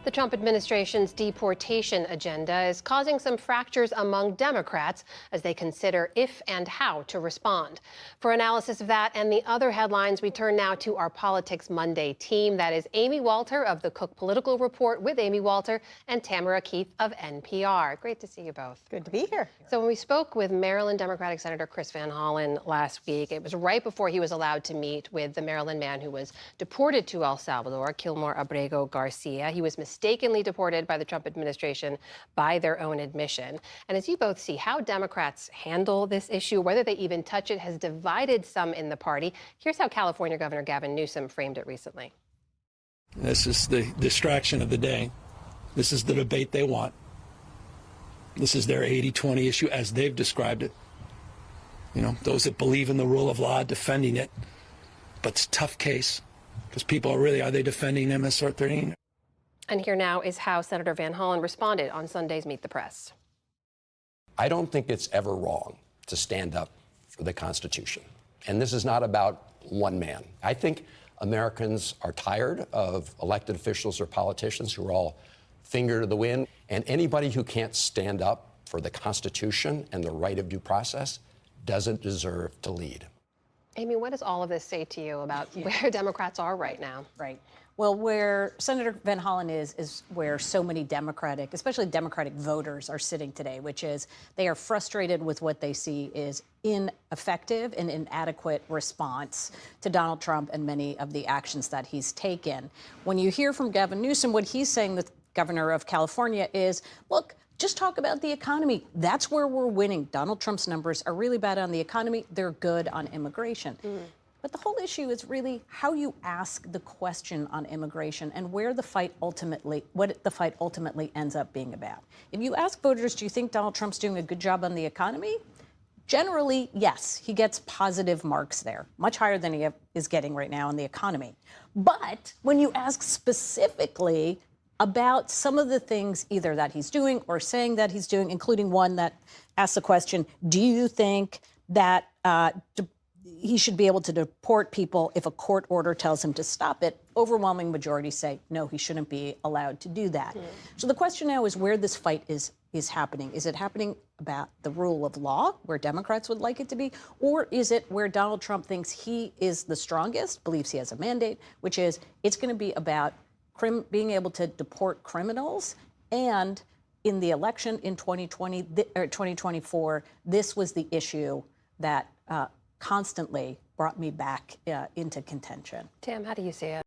The Trump administration's deportation agenda is causing some fractures among Democrats as they consider if and how to respond. For analysis of that and the other headlines, we turn now to our Politics Monday team. That is Amy Walter of the Cook Political Report with Amy Walter and Tamara Keith of NPR. Great to see you both. Good to be here. So when we spoke with Maryland Democratic Senator Chris Van Hollen last week, it was right before he was allowed to meet with the Maryland man who was deported to El Salvador, Kilmore Abrego Garcia. He was mistakenly deported by the Trump administration by their own admission. And as you both see, how Democrats handle this issue, whether they even touch it, has divided some in the party. Here's how California Governor Gavin Newsom framed it recently. This is the distraction of the day. This is the debate they want. This is their 80-20 issue as they've described it. You know, those that believe in the rule of law defending it. But it's a tough case because people are they defending MS-13? And here now is how Senator Van Hollen responded on Sunday's Meet the Press. I don't think it's ever wrong to stand up for the Constitution. And this is not about one man. I think Americans are tired of elected officials or politicians who are all finger to the wind. And anybody who can't stand up for the Constitution and the right of due process doesn't deserve to lead. Amy, what does all of this say to you about where Democrats are right now? Right. Well, where Senator Van Hollen is where so many Democratic, especially Democratic voters, are sitting today, which is they are frustrated with what they see is ineffective and inadequate response to Donald Trump and many of the actions that he's taken. When you hear from Gavin Newsom, what he's saying, the governor of California, is, look, just talk about the economy. That's where we're winning. Donald Trump's numbers are really bad on the economy. They're good on immigration. But the whole issue is really how you ask the question on immigration and where the fight ultimately, what the fight ultimately ends up being about. If you ask voters, do you think Donald Trump's doing a good job on the economy? Generally, yes, he gets positive marks there, much higher than he is getting right now on the economy. But when you ask specifically about some of the things either that he's doing or saying that he's doing, including one that asks the question, do you think that he should be able to deport people if a court order tells him to stop it? Overwhelming majority say, no, he shouldn't be allowed to do that. So the question now is where this fight is happening. Is it happening about the rule of law, where Democrats would like it to be, or is it where Donald Trump thinks he is the strongest, believes he has a mandate, which is it's going to be about being able to deport criminals? And in the election in 2020 or 2024, this was the issue that constantly brought me back into contention. Tim, how do you see it?